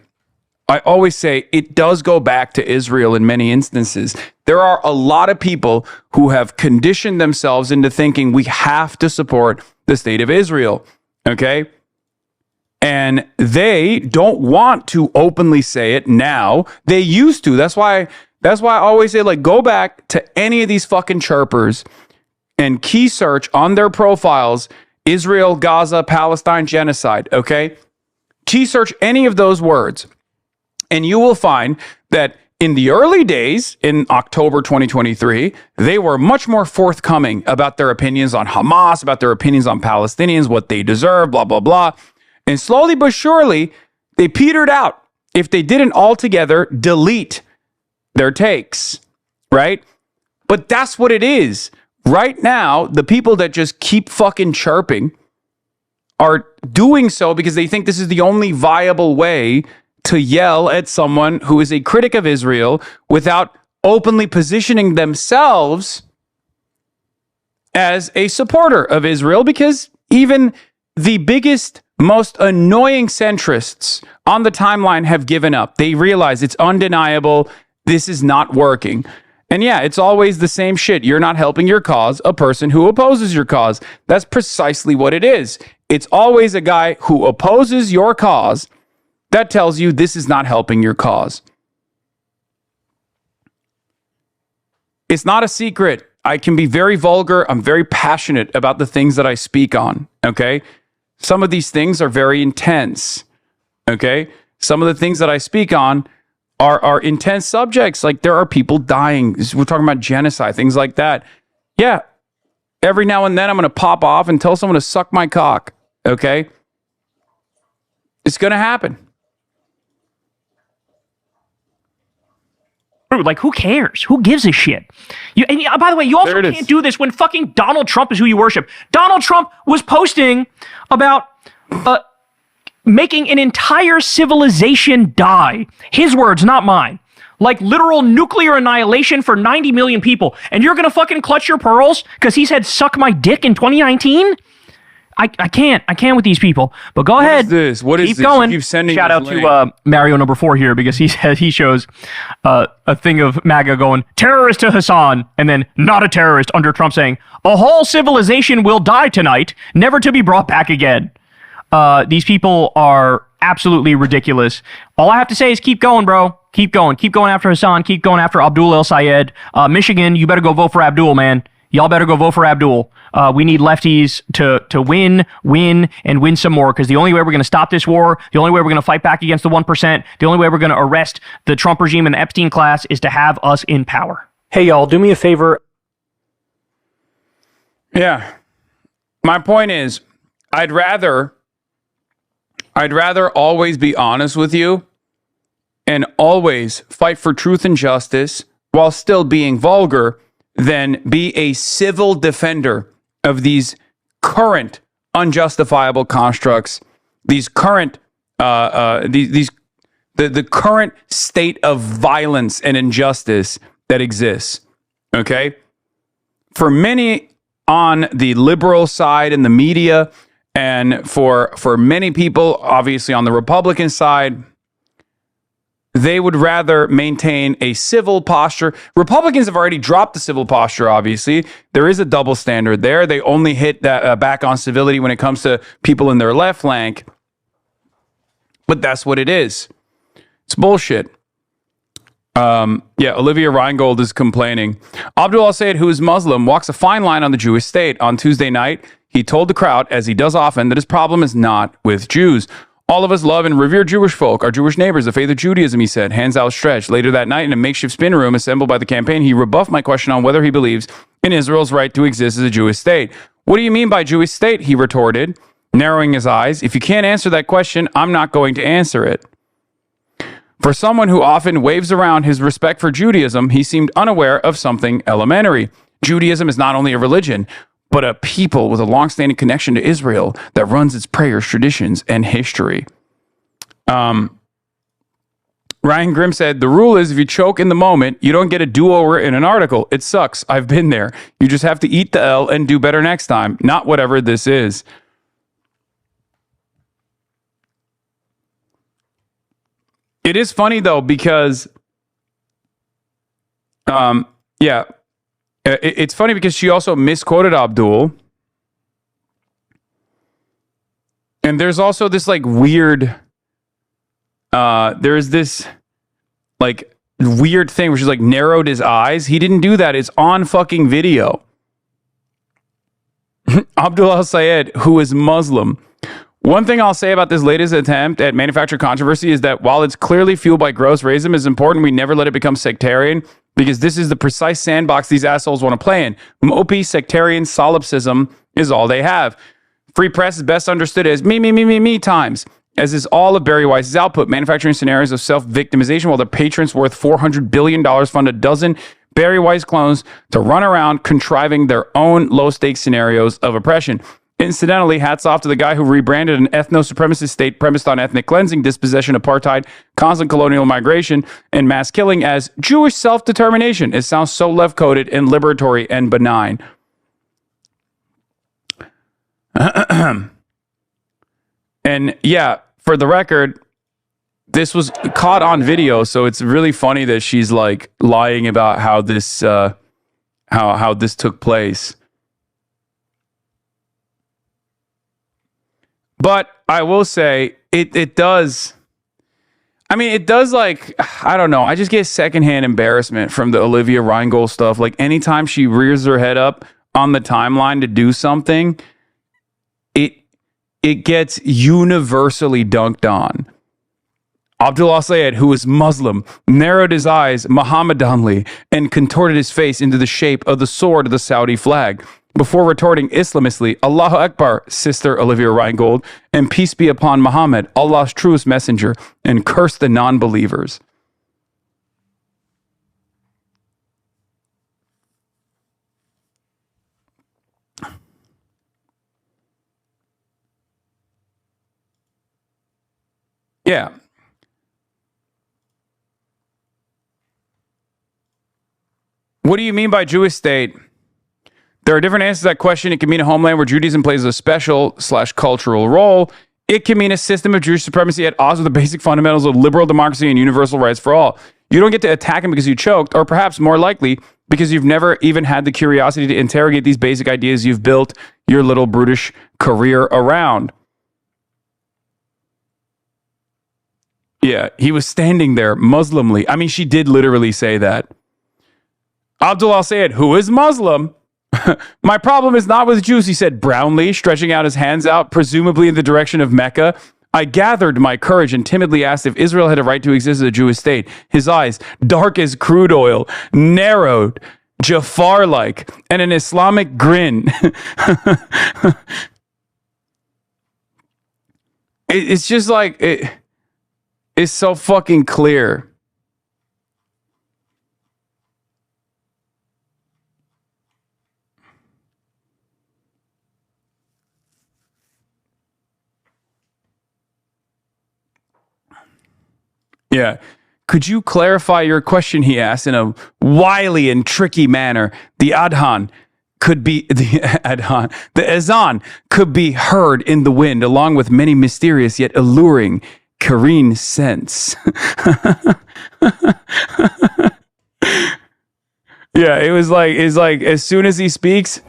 it does go back to Israel in many instances. There are a lot of people who have conditioned themselves into thinking we have to support the state of Israel, okay? And they don't want to openly say it now. They used to. That's why I always say, like, go back to any of these fucking chirpers and key search on their profiles, Israel, Gaza, Palestine, genocide, okay? Key search any of those words, and you will find that in the early days, in October 2023, they were much more forthcoming about their opinions on Hamas, about their opinions on Palestinians, what they deserve, blah, blah, blah. And slowly but surely, they petered out if they didn't altogether delete their takes, right? But that's what it is. Right now, the people that just keep fucking chirping are doing so because they think this is the only viable way to yell at someone who is a critic of Israel without openly positioning themselves as a supporter of Israel, because even the biggest, most annoying centrists on the timeline have given up. They realize it's undeniable. This is not working. And yeah, it's always the same shit. You're not helping your cause, a person who opposes your cause. That's precisely what it is. It's always a guy who opposes your cause that tells you this is not helping your cause. It's not a secret. I can be very vulgar. I'm very passionate about the things that I speak on, okay? Some of these things are very intense, okay? Some of the things that I speak on are intense subjects. Like, there are people dying. We're talking about genocide, things like that. Yeah, every now and then I'm going to pop off and tell someone to suck my cock, okay? It's going to happen. Like, who cares? Who gives a shit? By the way, you also can't do this when fucking Donald Trump is who you worship. Donald Trump was posting about making an entire civilization die. His words, not mine. Like literal nuclear annihilation for 90 million people. And you're going to fucking clutch your pearls because he said, suck my dick in 2019? I can't with these people. But go ahead. What is Keep this? going. Keep sending Shout out to Mario number 4 here, because he shows a thing of MAGA going, terrorist to Hasan, and then not a terrorist under Trump saying, a whole civilization will die tonight, never to be brought back again. These people are absolutely ridiculous. All I have to say is keep going, bro. Keep going. Keep going after Hasan. Keep going after Abdul El Sayed. Michigan, you better go vote for Abdul, man. Y'all better go vote for Abdul. We need lefties to win some more, because the only way we're going to stop this war, the only way we're going to fight back against the 1%, the only way we're going to arrest the Trump regime and the Epstein class is to have us in power. Hey, y'all, do me a favor. Yeah. My point is, I'd rather always be honest with you and always fight for truth and justice while still being vulgar than be a civil defender of these current unjustifiable constructs, these current the current state of violence and injustice that exists. Okay? For many on the liberal side in the media, and for many people, obviously on the Republican side, they would rather maintain a civil posture. Republicans have already dropped the civil posture, obviously. There is a double standard there. They only hit that back on civility when it comes to people in their left flank. But that's what it is. It's bullshit. Olivia Reingold is complaining. Abdul al-Sayed, who is Muslim, walks a fine line on the Jewish state. On Tuesday night, he told the crowd, as he does often, that his problem is not with Jews. All of us love and revere Jewish folk, our Jewish neighbors, the faith of Judaism, he said, hands outstretched. Later that night, in a makeshift spin room assembled by the campaign, he rebuffed my question on whether he believes in Israel's right to exist as a Jewish state. What do you mean by Jewish state? He retorted, narrowing his eyes. If you can't answer that question, I'm not going to answer it. For someone who often waves around his respect for Judaism, he seemed unaware of something elementary. Judaism is not only a religion, but a people with a long-standing connection to Israel that runs its prayers, traditions, and history. Ryan Grimm said, the rule is if you choke in the moment, you don't get a do-over in an article. It sucks. I've been there. You just have to eat the L and do better next time. Not whatever this is. It is funny, though, because... It's funny because she also misquoted Abdul. And there's also this like weird, there's this like weird thing where she's like narrowed his eyes. He didn't do that. It's on fucking video. Abdul al-Sayed, who is Muslim. One thing I'll say about this latest attempt at manufactured controversy is that while it's clearly fueled by gross racism, it's important we never let it become sectarian, because this is the precise sandbox these assholes want to play in. Mopey, sectarian, solipsism is all they have. Free press is best understood as me times, as is all of Barry Weiss's output, manufacturing scenarios of self-victimization while their patrons worth $400 billion fund a dozen Barry Weiss clones to run around contriving their own low-stakes scenarios of oppression. Incidentally, hats off to the guy who rebranded an ethno-supremacist state premised on ethnic cleansing, dispossession, apartheid, constant colonial migration, and mass killing as Jewish self-determination. It sounds so left-coded and liberatory and benign. And yeah, for the record, this was caught on video, so it's really funny that she's like lying about how this how this took place. But I will say it does. I mean, it does, like, I don't know. I just get secondhand embarrassment from the Olivia Reingold stuff. Like, anytime she rears her head up on the timeline to do something, it gets universally dunked on. Abdul al-Sayed, who is Muslim, narrowed his eyes Mohammedanly and contorted his face into the shape of the sword of the Saudi flag, before retorting Islamistly, Allahu Akbar, Sister Olivia Reingold, and peace be upon Muhammad, Allah's truest messenger, and curse the non-believers. Yeah. What do you mean by Jewish state? There are different answers to that question. It can mean a homeland where Judaism plays a special/cultural role. It can mean a system of Jewish supremacy at odds with the basic fundamentals of liberal democracy and universal rights for all. You don't get to attack him because you choked, or perhaps more likely, because you've never even had the curiosity to interrogate these basic ideas you've built your little brutish career around. Yeah, he was standing there Muslimly. I mean, she did literally say that. Abdul al-Sayed, who is Muslim, my problem is not with Jews, he said brownly, stretching out his hands out, presumably in the direction of Mecca. I gathered my courage and timidly asked if Israel had a right to exist as a Jewish state. His eyes, dark as crude oil, narrowed, Jafar-like, and an Islamic grin. It's just like, it's so fucking clear. Yeah. Could you clarify your question, he asked in a wily and tricky manner. The Adhan, could be the azan could be heard in the wind, along with many mysterious yet alluring Korean scents. Yeah, it's like as soon as he speaks,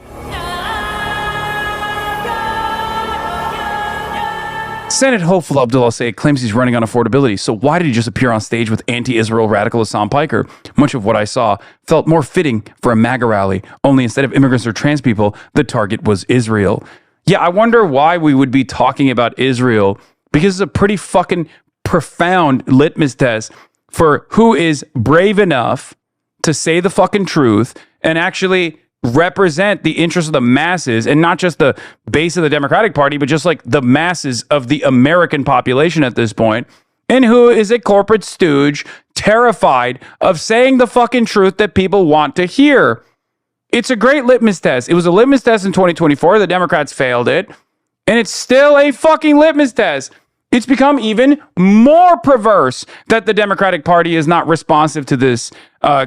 Senate hopeful Abdul al-Sayed claims he's running on affordability. So why did he just appear on stage with anti-Israel radical Hasan Piker? Much of what I saw felt more fitting for a MAGA rally, only instead of immigrants or trans people, the target was Israel. Yeah, I wonder why we would be talking about Israel, because it's a pretty fucking profound litmus test for who is brave enough to say the fucking truth and actually represent the interests of the masses, and not just the base of the Democratic Party, but just like the masses of the American population at this point, and who is a corporate stooge terrified of saying the fucking truth that people want to hear. It's a great litmus test. It was a litmus test in 2024. The Democrats failed it, and it's still a fucking litmus test. It's become even more perverse that the Democratic Party is not responsive to this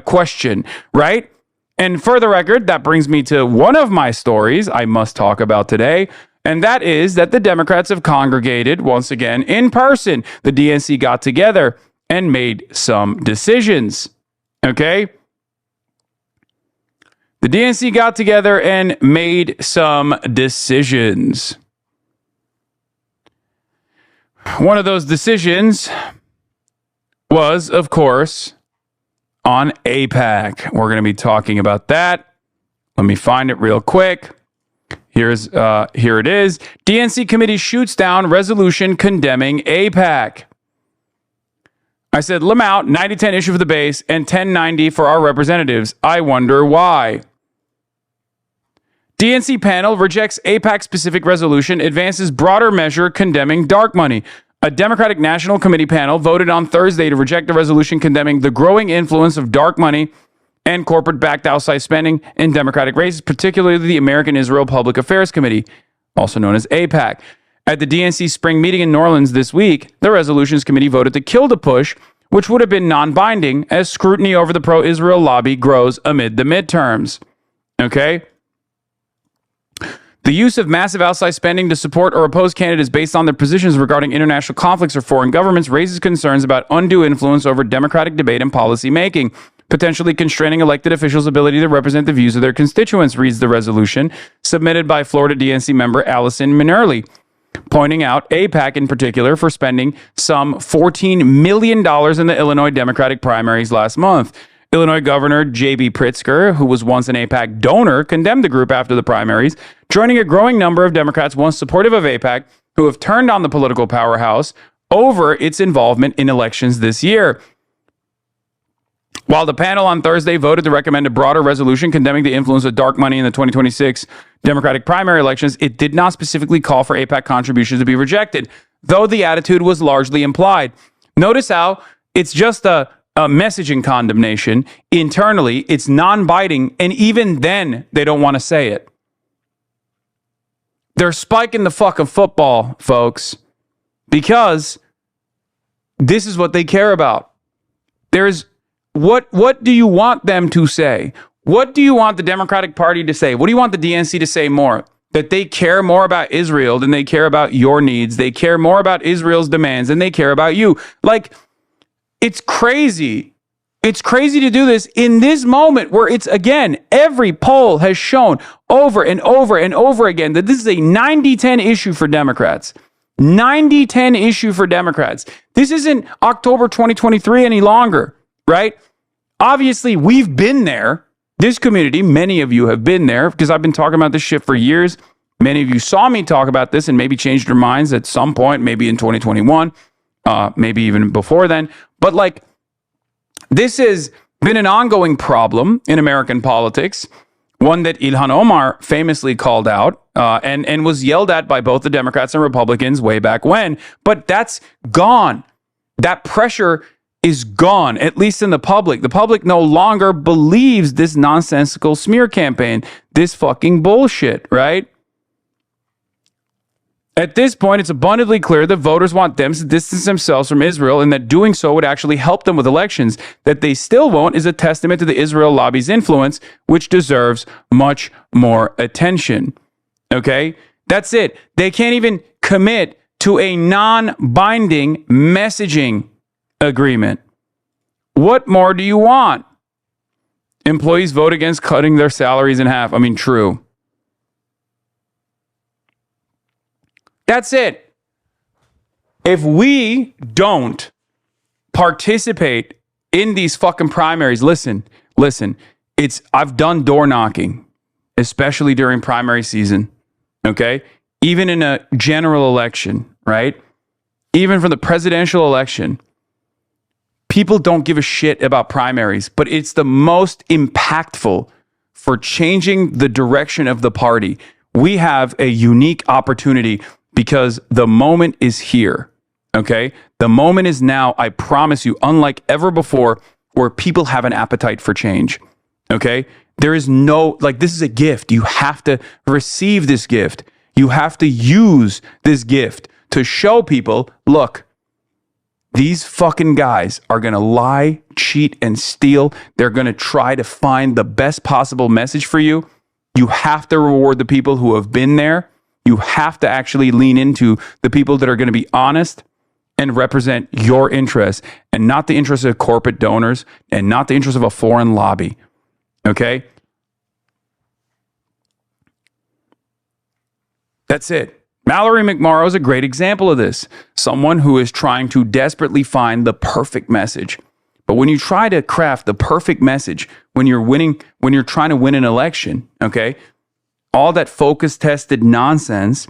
question, right? And for the record, that brings me to one of my stories I must talk about today, and that is that the Democrats have congregated once again in person. The DNC got together and made some decisions, okay? The DNC got together and made some decisions. One of those decisions was, of course, on AIPAC. We're going to be talking about that. Let me find it real quick. Here it is. DNC committee shoots down resolution condemning AIPAC. I said, Lamout, 90-10 issue for the base and 1090 for our representatives. I wonder why. DNC panel rejects AIPAC-specific resolution, advances broader measure condemning dark money. A Democratic National Committee panel voted on Thursday to reject a resolution condemning the growing influence of dark money and corporate-backed outside spending in Democratic races, particularly the American Israel Public Affairs Committee, also known as AIPAC. At the DNC spring meeting in New Orleans this week, the Resolutions Committee voted to kill the push, which would have been non-binding, as scrutiny over the pro-Israel lobby grows amid the midterms. Okay? The use of massive outside spending to support or oppose candidates based on their positions regarding international conflicts or foreign governments raises concerns about undue influence over democratic debate and policy making, potentially constraining elected officials' ability to represent the views of their constituents, reads the resolution submitted by Florida DNC member Allison Minerly, pointing out AIPAC in particular for spending some $14 million in the Illinois Democratic primaries last month. Illinois Governor J.B. Pritzker, who was once an AIPAC donor, condemned the group after the primaries, joining a growing number of Democrats once supportive of AIPAC who have turned on the political powerhouse over its involvement in elections this year. While the panel on Thursday voted to recommend a broader resolution condemning the influence of dark money in the 2026 Democratic primary elections, it did not specifically call for AIPAC contributions to be rejected, though the attitude was largely implied. Notice how it's just a messaging condemnation. Internally, it's non-biting, and even then, they don't want to say it. They're spiking the fucking football, folks, because this is what they care about. There's what do you want them to say? What do you want the Democratic Party to say? What do you want the DNC to say more? That they care more about Israel than they care about your needs. They care more about Israel's demands than they care about you. Like, it's crazy. It's crazy to do this in this moment where it's, again, every poll has shown over and over and over again that this is a 90-10 issue for Democrats. 90-10 issue for Democrats. This isn't October 2023 any longer, right? Obviously, we've been there. This community, many of you have been there because I've been talking about this shit for years. Many of you saw me talk about this and maybe changed your minds at some point, maybe in 2021, maybe even before then. But like, this has been an ongoing problem in American politics, one that Ilhan Omar famously called out and was yelled at by both the Democrats and Republicans way back when. But that's gone. That pressure is gone, at least in the public. The public no longer believes this nonsensical smear campaign, this fucking bullshit, right? At this point, it's abundantly clear that voters want them to distance themselves from Israel and that doing so would actually help them with elections. That they still won't is a testament to the Israel lobby's influence, which deserves much more attention. Okay? That's it. They can't even commit to a non-binding messaging agreement. What more do you want? Employees vote against cutting their salaries in half. I mean, true. That's it. If we don't participate in these fucking primaries, listen, I've done door knocking, especially during primary season, okay? Even in a general election, right? Even for the presidential election, people don't give a shit about primaries, but it's the most impactful for changing the direction of the party. We have a unique opportunity because the moment is here, okay? The moment is now, I promise you, unlike ever before, where people have an appetite for change, okay? There is no, this is a gift. You have to receive this gift. You have to use this gift to show people, look, these fucking guys are going to lie, cheat, and steal. They're going to try to find the best possible message for you. You have to reward the people who have been there. You have to actually lean into the people that are going to be honest and represent your interests and not the interests of corporate donors and not the interests of a foreign lobby. Okay? That's it. Mallory McMorrow is a great example of this. Someone who is trying to desperately find the perfect message. But when you try to craft the perfect message, when you're trying to win an election, okay, all that focus tested nonsense,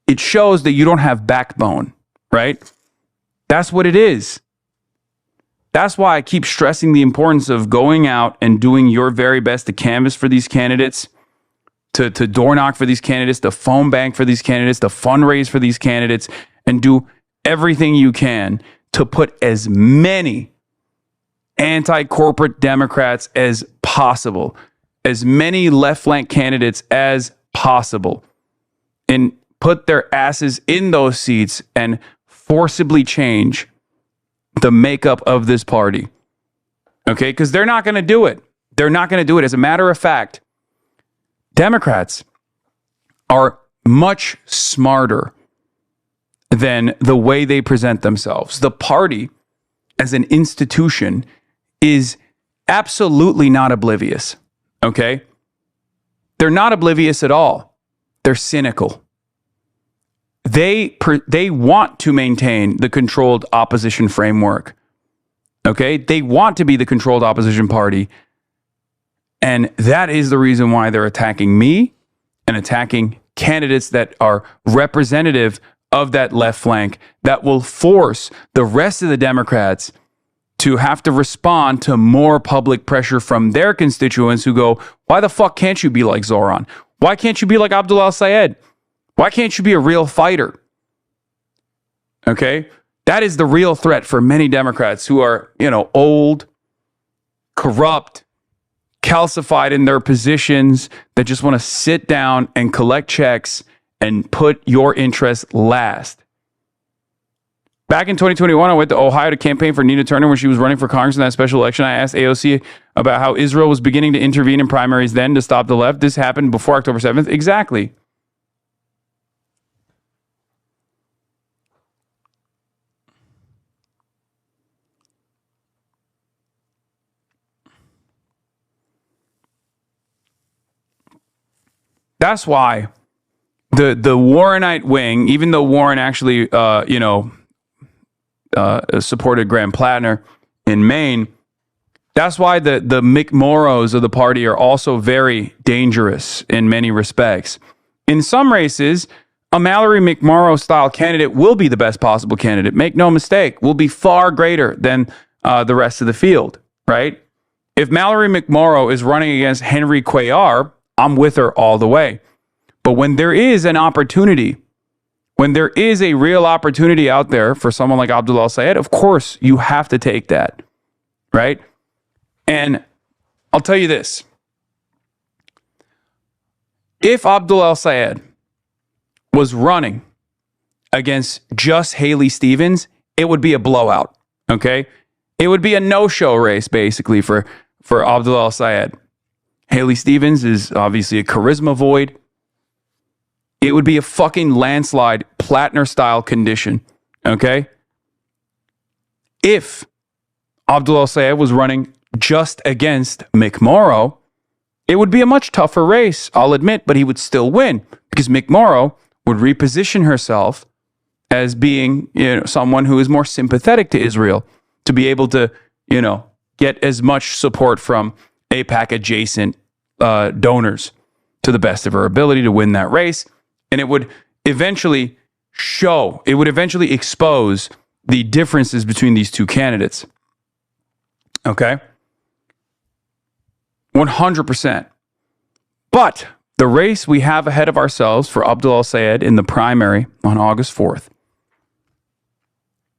it shows that you don't have backbone, right? That's what it is. That's why I keep stressing the importance of going out and doing your very best to canvass for these candidates, to door knock for these candidates, to phone bank for these candidates, to fundraise for these candidates, and do everything you can to put as many anti-corporate Democrats as possible, as many left-flank candidates as possible, and put their asses in those seats and forcibly change the makeup of this party. Okay? Because they're not going to do it. They're not going to do it. As a matter of fact, Democrats are much smarter than the way they present themselves. The party, as an institution, is absolutely not oblivious. Okay? They're not oblivious at all. They're cynical. They want to maintain the controlled opposition framework. Okay? They want to be the controlled opposition party. And that is the reason why they're attacking me and attacking candidates that are representative of that left flank, that will force the rest of the Democrats to have to respond to more public pressure from their constituents who go, why the fuck can't you be like Zoran? Why can't you be like Abdul al-Sayed? Why can't you be a real fighter? Okay? That is the real threat for many Democrats who are, old, corrupt, calcified in their positions, that just want to sit down and collect checks and put your interests last. Back in 2021, I went to Ohio to campaign for Nina Turner when she was running for Congress in that special election. I asked AOC about how Israel was beginning to intervene in primaries then to stop the left. This happened before October 7th. Exactly. That's why the Warrenite wing, even though Warren actually, supported Graham Plattner in Maine, that's why the McMorrows of the party are also very dangerous in many respects. In some races, a Mallory McMorrow style candidate will be the best possible candidate. Make no mistake, will be far greater than the rest of the field, right? If Mallory McMorrow is running against Henry Cuellar, I'm with her all the way. But when there is an opportunity, when there is a real opportunity out there for someone like Abdul al-Sayed, of course you have to take that, right? And I'll tell you this. If Abdul al-Sayed was running against just Haley Stevens, it would be a blowout. Okay? It would be a no-show race, basically, for Abdul El-Sayed. Haley Stevens is obviously a charisma void. It would be a fucking landslide, Plattner-style condition. Okay? If Abdul El-Sayed was running just against Mick Morrow, it would be a much tougher race, I'll admit, but he would still win because Mick Morrow would reposition herself as being, someone who is more sympathetic to Israel, to be able to, get as much support from AIPAC adjacent donors to the best of her ability to win that race. And it would eventually expose the differences between these two candidates. Okay? 100%. But the race we have ahead of ourselves for Abdul El-Sayed in the primary on August 4th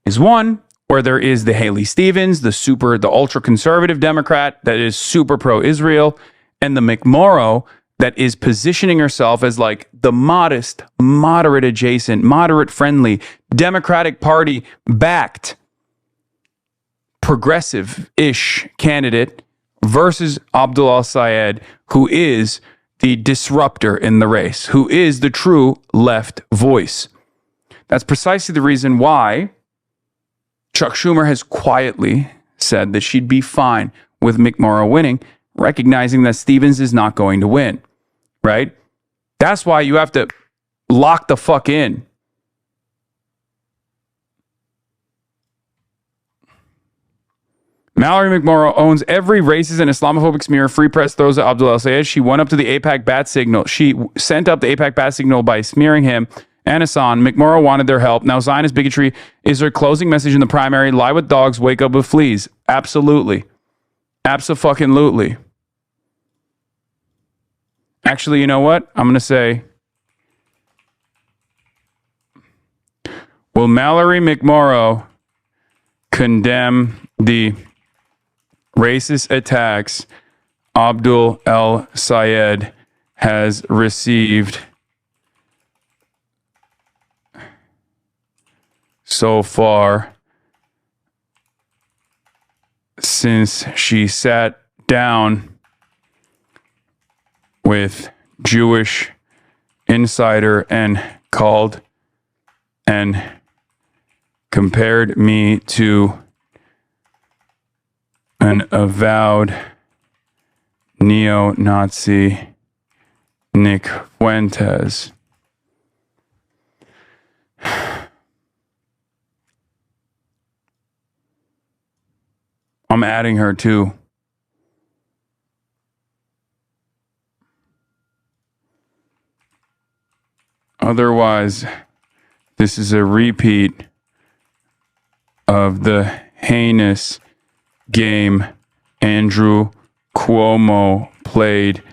is one where there is the Haley Stevens, the ultra-conservative Democrat that is super pro-Israel, and the Mick Morrow that is positioning herself as like the modest, moderate adjacent, moderate friendly, Democratic Party backed, progressive-ish candidate versus Abdul El-Sayed, who is the disruptor in the race, who is the true left voice. That's precisely the reason why Chuck Schumer has quietly said that she'd be fine with Mick Morrow winning, recognizing that Stevens is not going to win, right? That's why you have to lock the fuck in. Mallory McMorrow owns every racist and Islamophobic smear Free Press throws at Abdul El-Sayed. She went up to the AIPAC bat signal. She sent up the AIPAC bat signal by smearing him and Hassan. McMorrow wanted their help. Now Zionist bigotry is her closing message in the primary. Lie with dogs, wake up with fleas. Absolutely. Abso-fucking-lutely. Actually, you know what? I'm going to say, will Mallory McMorrow condemn the racist attacks Abdul El-Sayed has received so far since she sat down with Jewish Insider and called and compared me to an avowed neo-Nazi Nick Fuentes. I'm adding her too. Otherwise, this is a repeat of the heinous game Andrew Cuomo played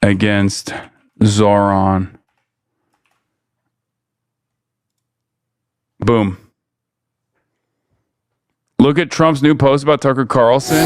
against Zoran. Boom. Look at Trump's new post about Tucker Carlson.